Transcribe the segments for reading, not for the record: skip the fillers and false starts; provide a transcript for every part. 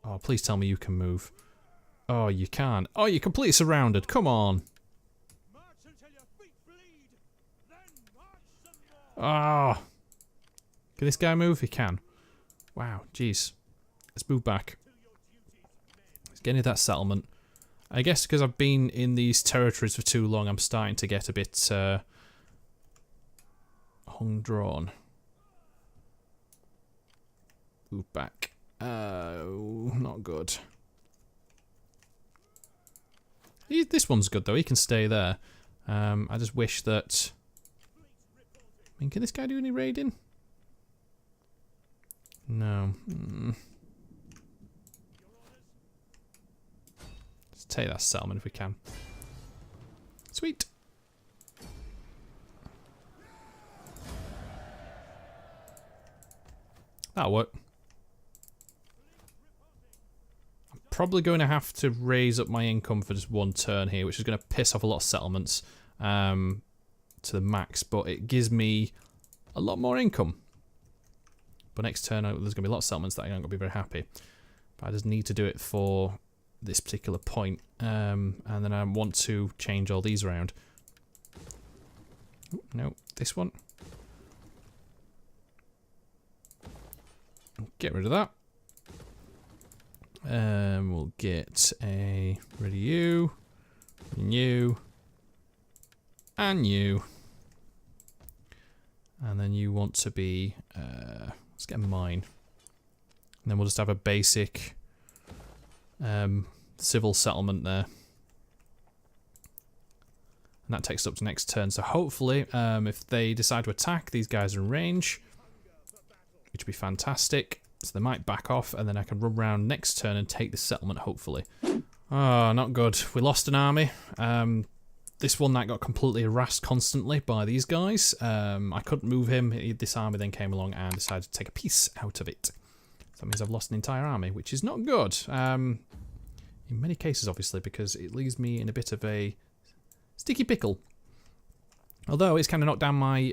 Oh, please tell me you can move. Oh, you can't. Oh, you're completely surrounded. Come on. Ah. Oh. Can this guy move? He can. Wow, jeez. Let's move back. Let's get into that settlement. I guess because I've been in these territories for too long, I'm starting to get a bit hung drawn. Move back. Oh, not good. This one's good though. He can stay there. I just wish that. I mean, can this guy do any raiding? No. Let's take that settlement if we can. Sweet. That'll work. I'm probably going to have to raise up my income for just one turn here, which is going to piss off a lot of settlements to the max, but it gives me a lot more income. But next turn, there's going to be a lot of settlements that I aren't going to be very happy. But I just need to do it for this particular point. And then I want to change all these around. Ooh, no, this one. Get rid of that. We'll get a rid of you, and you. And then you want to be, let's get a mine. And then we'll just have a basic civil settlement there. And that takes us up to next turn. So hopefully, if they decide to attack, these guys are in range, which would be fantastic. So they might back off, and then I can run around next turn and take the settlement, hopefully. Oh, not good. We lost an army. This one that got completely harassed constantly by these guys. I couldn't move him. This army then came along and decided to take a piece out of it. So that means I've lost an entire army, which is not good. In many cases, obviously, because it leaves me in a bit of a sticky pickle. Although it's kind of knocked down my,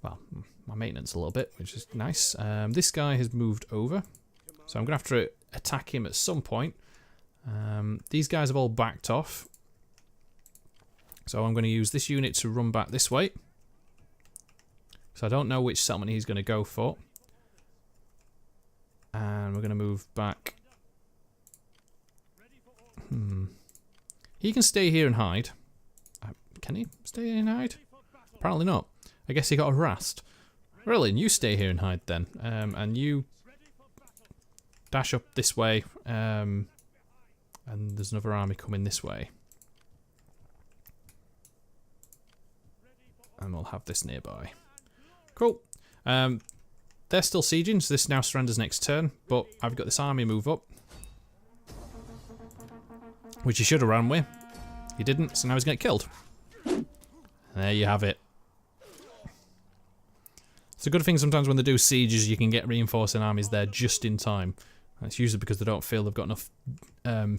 well, my maintenance a little bit, which is nice. This guy has moved over, so I'm going to have to attack him at some point. These guys have all backed off. So I'm going to use this unit to run back this way. So I don't know which settlement he's going to go for. And we're going to move back. He can stay here and hide. Can he stay here and hide? Apparently not. I guess he got harassed. Aurelian, you stay here and hide then. And you dash up this way. And there's another army coming this way. And we'll have this nearby. Cool. They're still sieging, so this now surrenders next turn. But I've got this army move up. Which he should have ran with. He didn't, so now he's going to get killed. And there you have it. It's a good thing sometimes when they do sieges, you can get reinforcing armies there just in time. That's usually because they don't feel they've got enough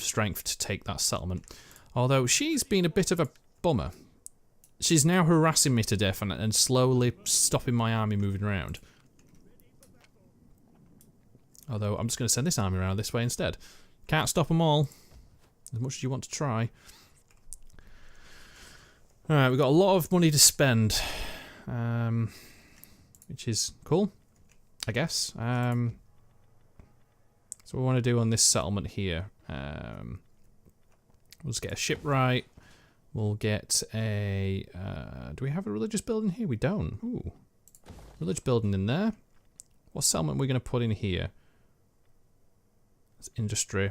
strength to take that settlement. Although she's been a bit of a bummer. She's now harassing me to death and slowly stopping my army moving around. Although I'm just going to send this army around this way instead. Can't stop them all, as much as you want to try. Alright, we've got a lot of money to spend. Which is cool, I guess. So what we want to do on this settlement here. We'll just get a shipwright. We'll get a... do we have a religious building here? We don't. Ooh. Religious building in there. What settlement are we going to put in here? It's industry.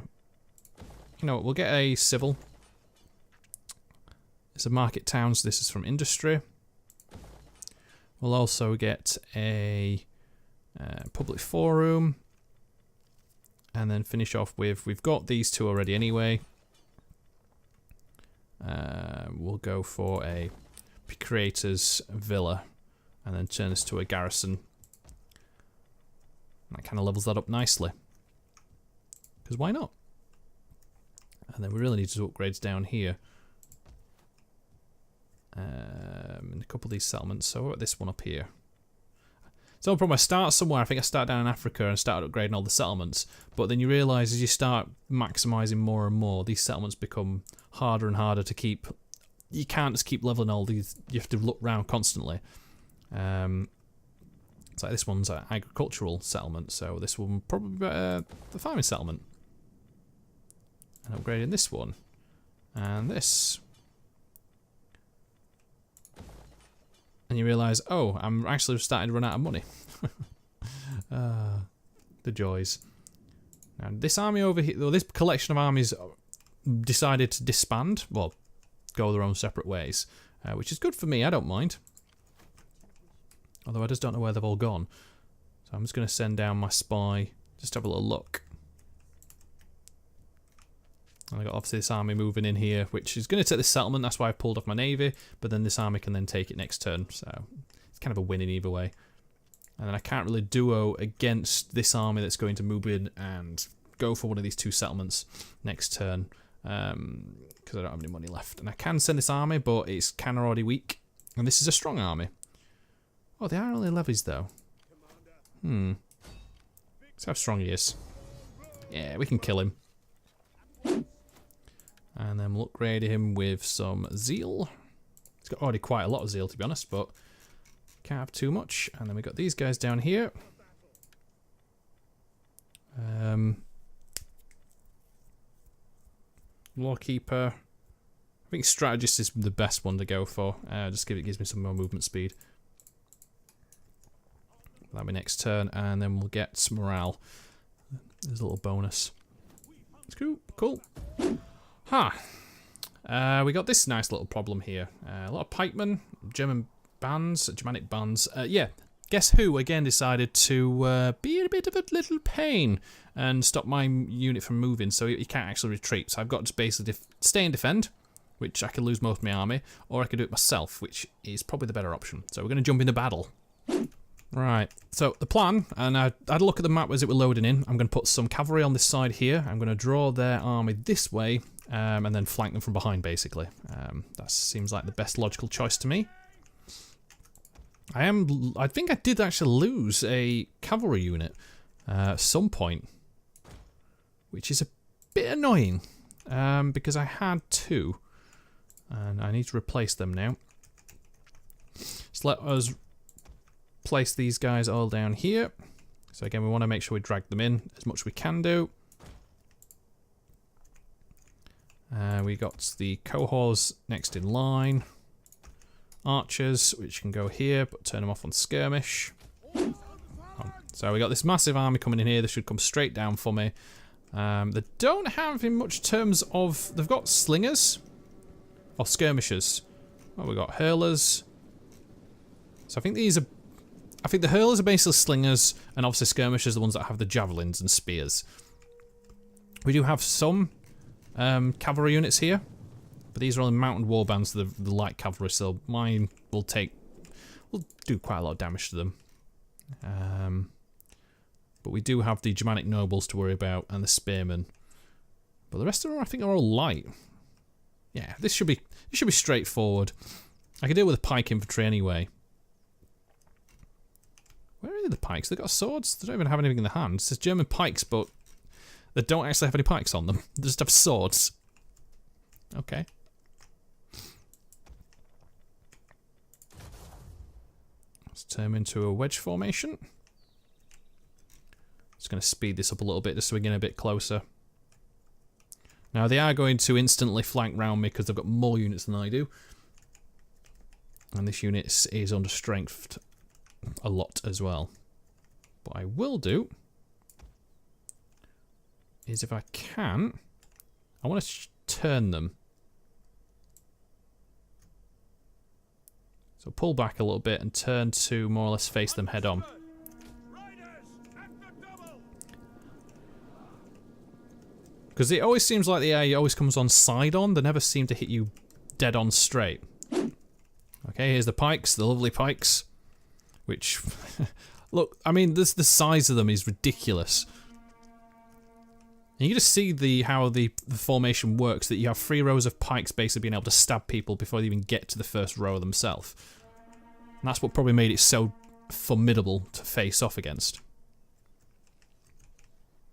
You know what, we'll get a civil. It's a market town, so this is from industry. We'll also get a public forum. And then finish off with... We've got these two already anyway. We'll go for a creator's villa. And then turn this to a garrison. That kind of levels that up nicely. Because why not? And then we really need to do upgrades down here. And a couple of these settlements. So what about this one up here? It's no problem. I start somewhere. I think I start down in Africa and started upgrading all the settlements. But then you realise as you start maximising more and more, these settlements become harder and harder to keep. You can't just keep leveling all these. You have to look round constantly. It's like this one's an agricultural settlement, so this one probably better the farming settlement. And upgrading this one. And this. And you realise, oh, I'm actually starting to run out of money. The joys. Now this army over here, or this collection of armies decided to disband, well, go their own separate ways, which is good for me, I don't mind. Although I just don't know where they've all gone. So I'm just going to send down my spy, just have a little look. And I got obviously this army moving in here, which is going to take this settlement, that's why I pulled off my navy, but then this army can then take it next turn, so it's kind of a win in either way. And then I can't really duo against this army that's going to move in and go for one of these two settlements next turn, because I don't have any money left. And I can send this army, but it's kind of already weak, and this is a strong army. Oh, they are only levies though. Let's see how strong he is. Yeah, we can kill him. And then we'll upgrade him with some zeal. He's got already quite a lot of zeal, to be honest, but can't have too much. And then we got these guys down here. Lawkeeper. I think strategist is the best one to go for. Just gives me some more movement speed. That'll be next turn, and then we'll get some morale. There's a little bonus. It's cool. Cool. We got this nice little problem here. A lot of pikemen, German bands, Germanic bands. Yeah, guess who again decided to be a bit of a little pain and stop my unit from moving, so he can't actually retreat. So I've got to basically stay and defend, which I could lose most of my army, or I could do it myself, which is probably the better option. So we're going to jump into battle. Right, so the plan, and I had a look at the map as it were loading in. I'm going to put some cavalry on this side here. I'm going to draw their army this way, and then flank them from behind, basically. That seems like the best logical choice to me. I think I did actually lose a cavalry unit at some point, which is a bit annoying, because I had two, and I need to replace them now. So let us place these guys all down here. So again, we want to make sure we drag them in as much as we can do. We got the cohorts next in line. Archers, which can go here, but turn them off on skirmish. So we got this massive army coming in here. They should come straight down for me. They don't have in much terms of... They've got slingers or skirmishers. Well, we've got hurlers. So I think these are... I think the hurlers are basically slingers, and obviously skirmishers are the ones that have the javelins and spears. We do have some cavalry units here, but these are only mounted warbands, the light cavalry, so mine will do quite a lot of damage to them. But we do have the Germanic nobles to worry about, and the spearmen. But the rest of them, I think, are all light. Yeah, this should be straightforward. I can deal with the pike infantry anyway. Where are the pikes? They've got swords. They don't even have anything in their hands. It says German pikes, but they don't actually have any pikes on them. They just have swords. Okay. Let's turn them into a wedge formation. Just going to speed this up a little bit just so we get a bit closer. Now they are going to instantly flank round me because they've got more units than I do. And this unit is under strength a lot as well. What I will do is, if I can, I want to turn them. So pull back a little bit and turn to more or less face them head on. Because it always seems like the AI always comes on side on. They never seem to hit you dead on straight. Okay, here's the pikes, the lovely pikes. Which, look, I mean, the size of them is ridiculous. And you can just see how the formation works, that you have 3 rows of pikes basically being able to stab people before they even get to the first row themselves. And that's what probably made it so formidable to face off against.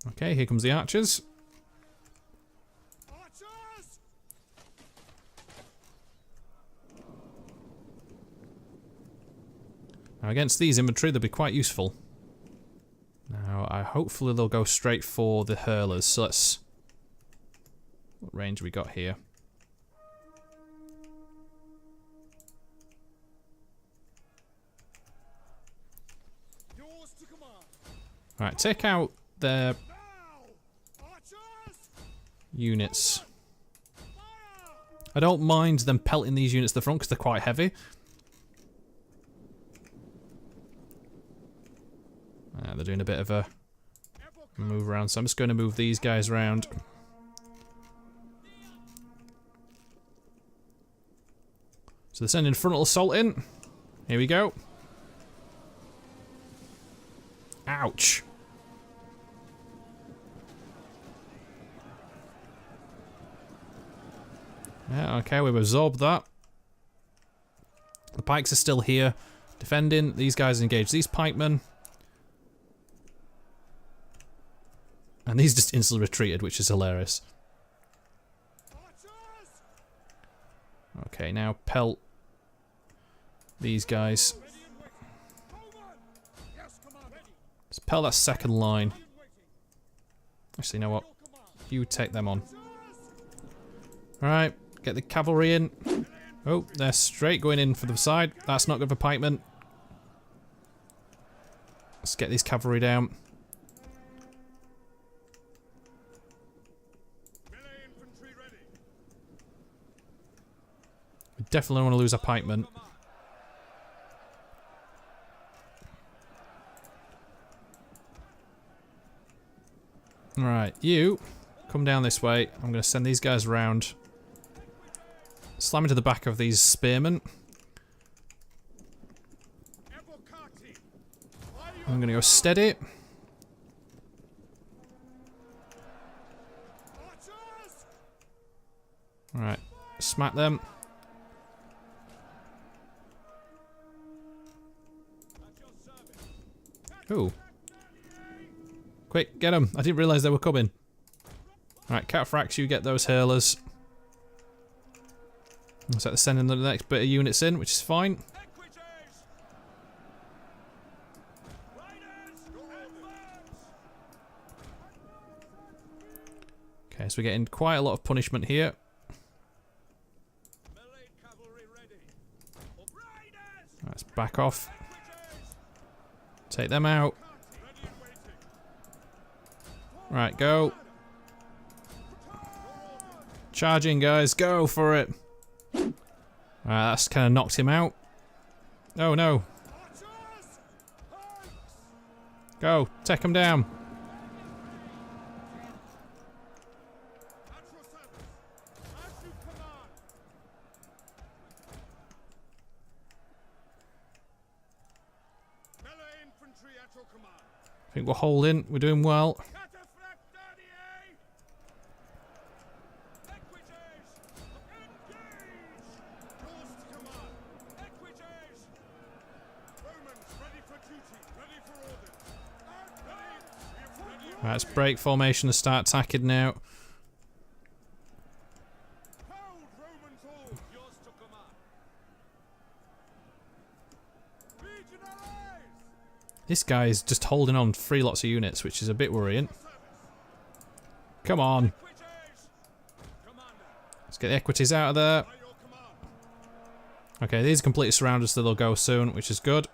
Okay, here comes the archers. Now against these infantry, they'll be quite useful. Now, hopefully they'll go straight for the hurlers. So let's... What range have we got here? Alright, take out their units. I don't mind them pelting these units to the front because they're quite heavy. They're doing a bit of a move around, so I'm just going to move these guys around. So they're sending frontal assault in. Here we go. Ouch. Yeah, okay, we've absorbed that. The pikes are still here, defending. These guys engage these pikemen. And these just instantly retreated, which is hilarious. Okay, now pelt these guys. Let's pelt that second line. Actually, you know what? You take them on. Alright, get the cavalry in. Oh, they're straight going in for the side. That's not good for pikemen. Let's get these cavalry down. We definitely don't want to lose our pikemen. Alright, you come down this way. I'm going to send these guys around. Slam into the back of these spearmen. I'm going to go steady. Alright, smack them. Ooh. Quick, get them. I didn't realise they were coming. Alright, Cataphracts, you get those hurlers. Looks like they're sending the next bit of units in, which is fine. Okay, so we're getting quite a lot of punishment here. Let's back off. Take them out. Right, go. Charging, guys. Go for it. That's kind of knocked him out. Oh, no. Go. Take him down. I think we're holding. We're doing well. Right, let's break formation and start attacking now. This guy is just holding on 3 lots of units, which is a bit worrying. Come on. Let's get the equities out of there. Okay, these are completely surrounded, so they'll go soon, which is good.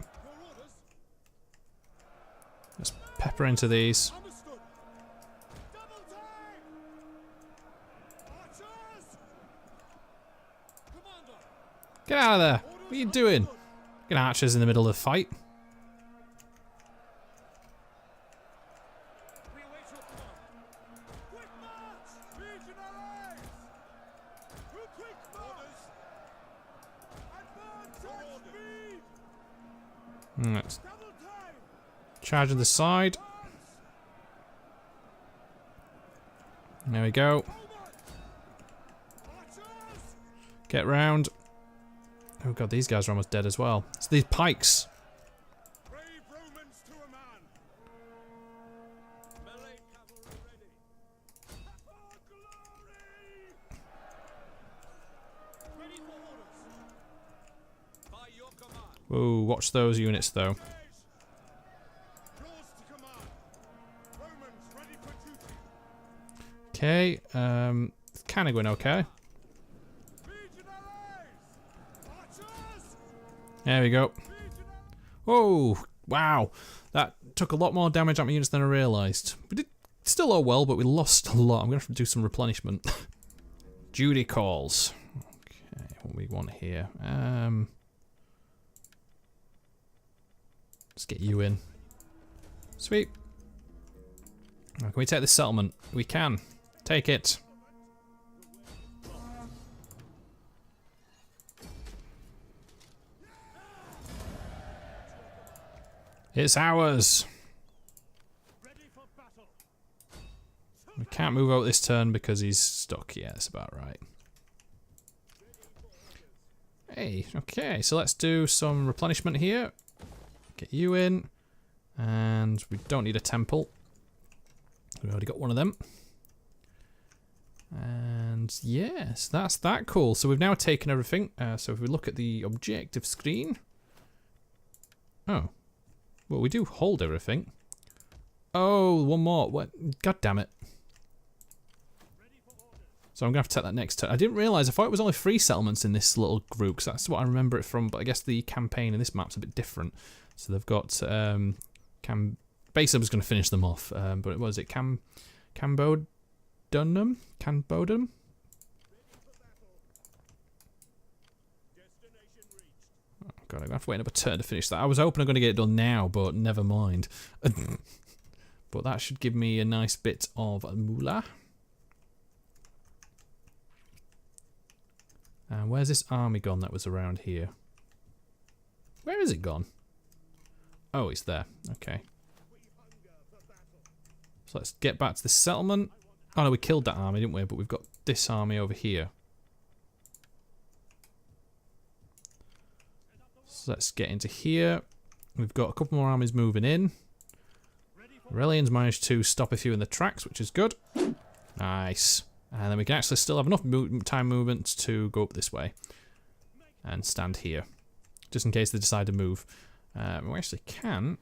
Let's pepper into these. Get out of there! What are you doing? Get archers in the middle of the fight. Let's charge on the side. There we go. Get round. Oh god, these guys are almost dead as well. It's these pikes. Whoa, watch those units though. Okay, it's kind of going okay. There we go. Whoa, wow. That took a lot more damage at my units than I realised. We did still oh well, but we lost a lot. I'm going to have to do some replenishment. Duty calls. Okay, what we want here. Let's get you in. Sweet. Oh, can we take this settlement? We can. Take it. It's ours. We can't move out this turn because he's stuck. Yeah, that's about right. Hey, okay, so let's do some replenishment here. Get you in. And we don't need a temple. We've already got one of them. And yes, that's that cool. So we've now taken everything. So if we look at the objective screen. Oh. Well, we do hold everything. Oh, one more. What? God damn it. So I'm going to have to take that next turn. I didn't realise. I thought it was only 3 settlements in this little group. Because that's what I remember it from. But I guess the campaign in this map's a bit different. So they've got... basically, I was going to finish them off. But what was it? Cambodunum? Cambodum? Oh god, I'm going to have to wait another turn to finish that. I was hoping I'm going to get it done now, but never mind. But that should give me a nice bit of moolah. And where's this army gone that was around here? Where is it gone? Oh, it's there. Okay. So let's get back to the settlement. Oh no, we killed that army, didn't we? But we've got this army over here. So let's get into here. We've got a couple more armies moving in. Aurelian's managed to stop a few in the tracks, which is good. Nice. And then we can actually still have enough time movement to go up this way. And stand here. Just in case they decide to move. We actually can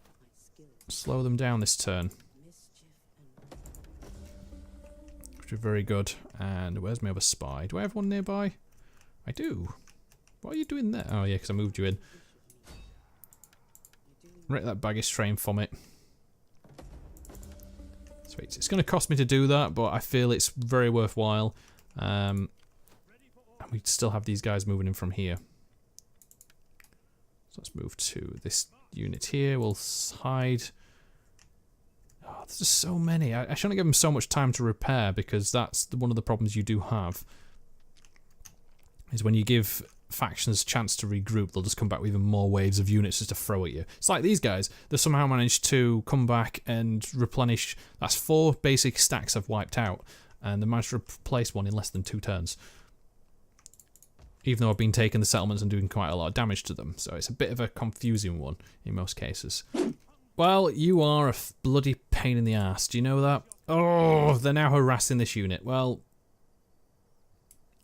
slow them down this turn. Which is very good. And where's my other spy? Do I have one nearby? I do. What are you doing there? Oh yeah, because I moved you in. Wreck that baggage train from it. Sweet. It's going to cost me to do that, but I feel it's very worthwhile. And we still have these guys moving in from here. So let's move to this unit here. We'll hide. Oh, there's just so many. I shouldn't give them so much time to repair because that's one of the problems you do have. Is when you give factions a chance to regroup, they'll just come back with even more waves of units just to throw at you. It's like these guys. They somehow managed to come back and replenish. That's 4 basic stacks I've wiped out. And they managed to replace one in less than 2 turns. Even though I've been taking the settlements and doing quite a lot of damage to them. So it's a bit of a confusing one in most cases. Well, you are a bloody pain in the ass. Do you know that? Oh, they're now harassing this unit. Well,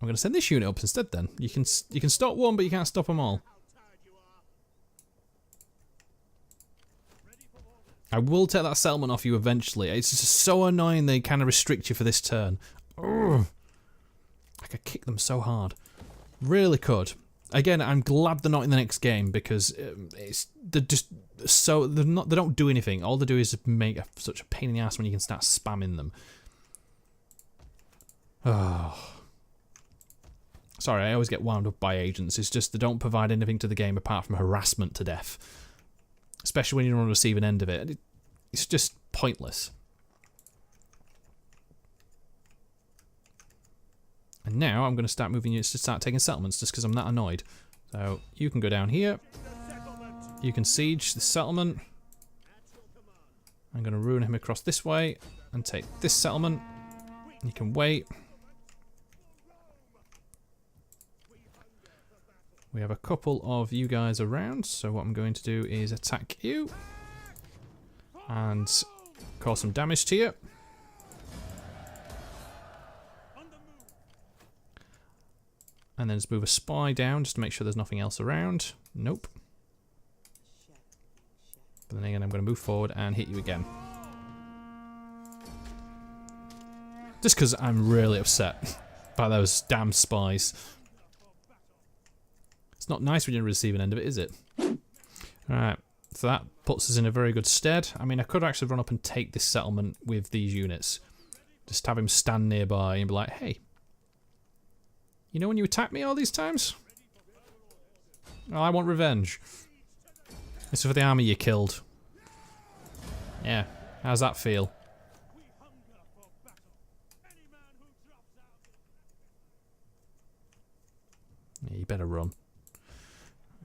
I'm going to send this unit up instead then. You can stop one, but you can't stop them all. I will take that settlement off you eventually. It's just so annoying they kind of restrict you for this turn. Ugh. I could kick them so hard. Really could. Again, I'm glad they're not in the next game because they're just so they don't do anything. All they do is make such a pain in the ass when you can start spamming them. Oh. Sorry, I always get wound up by agents. It's just they don't provide anything to the game apart from harassment to death. Especially when you don't want to receive an end of it. It's just pointless. And now I'm going to start moving units to start taking settlements just because I'm that annoyed. So you can go down here. You can siege the settlement. I'm going to ruin him across this way and take this settlement. You can wait. We have a couple of you guys around, so what I'm going to do is attack you and cause some damage to you. And then just move a spy down just to make sure there's nothing else around. Nope. But then again, I'm going to move forward and hit you again. Just because I'm really upset by those damn spies. It's not nice when you're receiving end of it, is it? Alright, so that puts us in a very good stead. I mean, I could actually run up and take this settlement with these units. Just have him stand nearby and be like, hey, you know when you attacked me all these times? Oh, I want revenge. This is for the army you killed. Yeah, how's that feel? Yeah, you better run.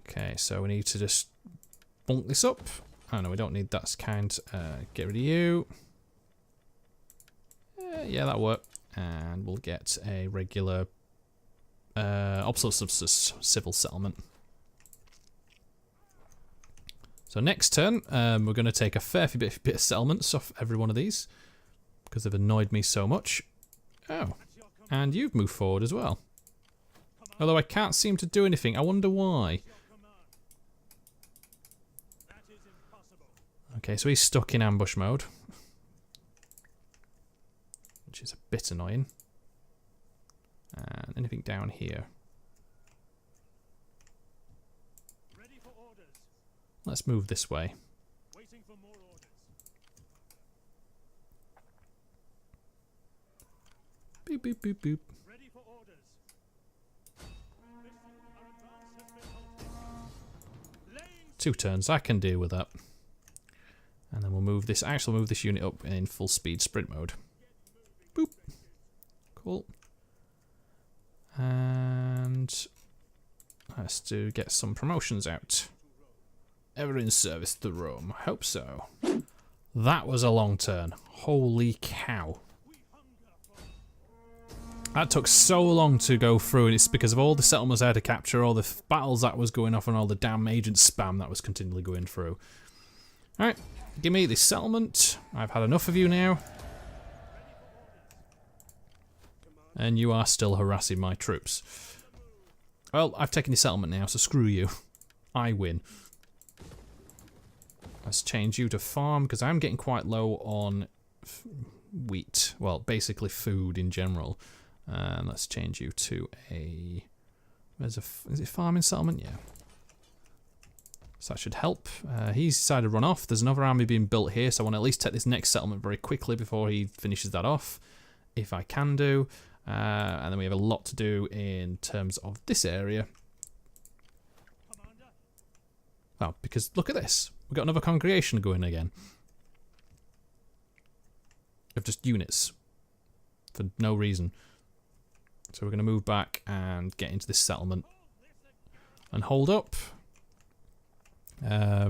Okay, so we need to just bunk this up. Oh no, we don't need that kind. Get rid of you. Yeah, that'll work. And we'll get a regular obsolescence civil settlement. So next turn, we're going to take a fair bit of settlements off every one of these because they've annoyed me so much. Oh, and you've moved forward as well. Although I can't seem to do anything. I wonder why. Okay, so he's stuck in ambush mode, which is a bit annoying. And anything down here? Let's move this way. Boop, boop, boop, boop. 2 turns, I can deal with that. And then we'll move this, actually move this unit up in full speed sprint mode. Boop. Cool. And let's get some promotions out. Ever in service to Rome, I hope so. That was a long turn. Holy cow. That took so long to go through, and it's because of all the settlements I had to capture, all the battles that was going off, and all the damn agent spam that was continually going through. Alright, give me the settlement. I've had enough of you now. And you are still harassing my troops. Well, I've taken the settlement now, so screw you. I win. Let's change you to farm, because I'm getting quite low on wheat. Well, basically food in general. Let's change you to a... is it farming settlement? Yeah. So that should help. He's decided to run off. There's another army being built here, so I want to at least take this next settlement very quickly before he finishes that off, if I can do. And then we have a lot to do in terms of this area. Oh, because look at this. We've got another congregation going again. Of just units. For no reason. So we're going to move back and get into this settlement. And hold up. I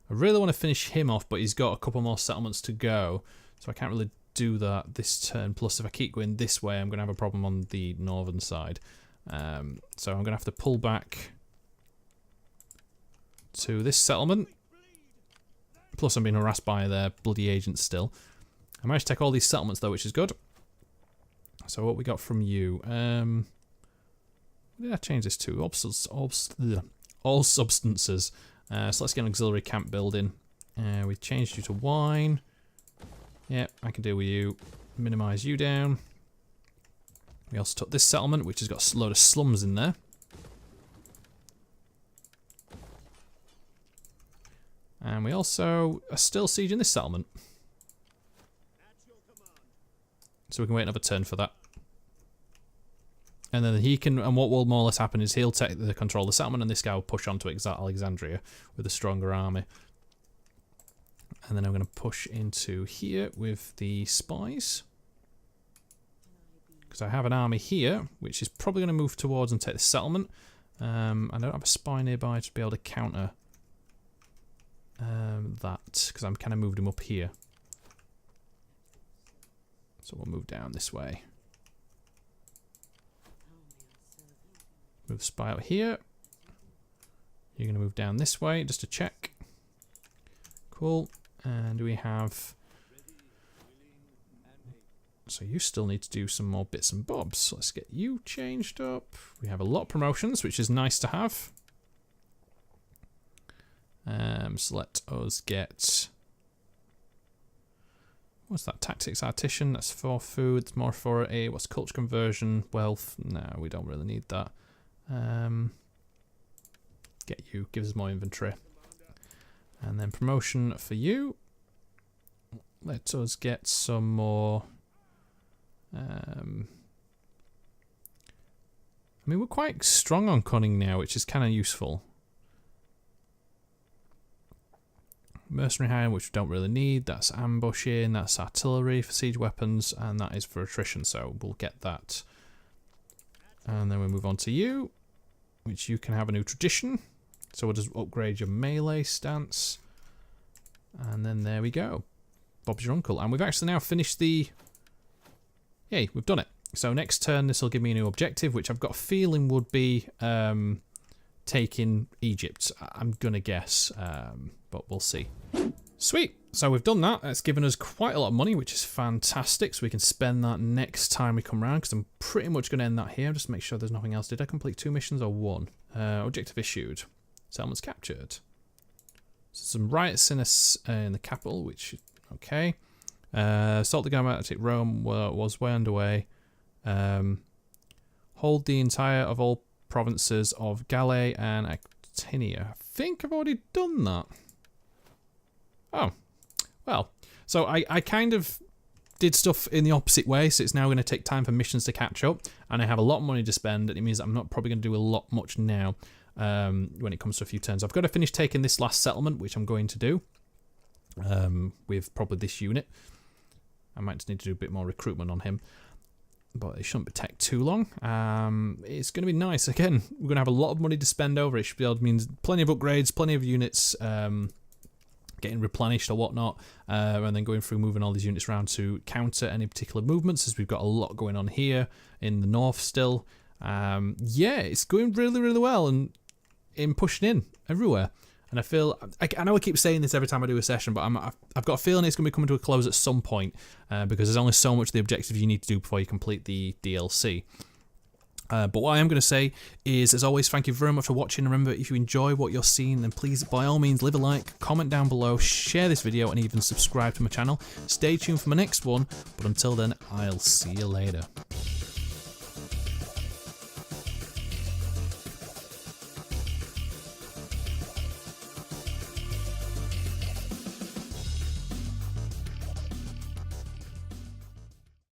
really want to finish him off, but he's got a couple more settlements to go. So I can't really do that this turn. Plus, if I keep going this way, I'm going to have a problem on the northern side. So I'm going to have to pull back to this settlement. Plus, I'm being harassed by their bloody agents still. I managed to take all these settlements, though, which is good. So what we got from you? What did I change this to? All substances. So let's get an auxiliary camp building. We changed you to wine. Yeah, I can deal with you. Minimise you down. We also took this settlement, which has got a load of slums in there. And we also are still sieging this settlement. So we can wait another turn for that. And then he can, and what will more or less happen is he'll take the control of the settlement, and this guy will push on to Alexandria with a stronger army. And then I'm going to push into here with the spies. Because I have an army here, which is probably going to move towards and take the settlement. I don't have a spy nearby to be able to counter that, because I'm kind of moved him up here. So we'll move down this way. Move spy out here. You're going to move down this way just to check. Cool. And we have... So you still need to do some more bits and bobs. So let's get you changed up. We have a lot of promotions, which is nice to have. So let us get... What's that? Tactics Artisan. That's for food. It's more for a... What's culture conversion? Wealth. No, we don't really need that. Get you. Gives us more inventory. And then promotion for you. Let us get some more... I mean, we're quite strong on cunning now, which is kind of useful. Mercenary hire, which we don't really need. That's ambushing. That's artillery for siege weapons, and that is for attrition. So we'll get that. And then we move on to you, which you can have a new tradition. So we'll just upgrade your melee stance. And then there we go. Bob's your uncle. And we've actually now finished the... Yay, we've done it. So next turn, this will give me a new objective, which I've got a feeling would be taking Egypt. I'm going to guess, but we'll see. Sweet. So we've done that. It's given us quite a lot of money, which is fantastic. So we can spend that next time we come around, because I'm pretty much going to end that here. Just make sure there's nothing else. Did I complete 2 missions or 1? Objective issued. Settlements captured. So some riots in the capital, which, okay. Assault the Galactic Rome was way underway. Hold the entire of all provinces of Gallae and Actinia. I think I've already done that. Oh, well. So I kind of did stuff in the opposite way, so it's now going to take time for missions to catch up, and I have a lot of money to spend, and it means that I'm not probably going to do a lot much now when it comes to a few turns. I've got to finish taking this last settlement, which I'm going to do with probably this unit. I might just need to do a bit more recruitment on him, but it shouldn't take too long. It's going to be nice. Again, we're going to have a lot of money to spend over it. Should be able to mean plenty of upgrades, plenty of units getting replenished or whatnot, and then going through moving all these units around to counter any particular movements, as we've got a lot going on here in the north still. Yeah, it's going really, really well, and in pushing in everywhere. And I feel, I know I keep saying this every time I do a session, but I've got a feeling it's going to be coming to a close at some point, because there's only so much of the objective you need to do before you complete the DLC. But what I am going to say is, as always, thank you very much for watching. Remember, if you enjoy what you're seeing, then please, by all means, leave a like, comment down below, share this video, and even subscribe to my channel. Stay tuned for my next one, but until then, I'll see you later.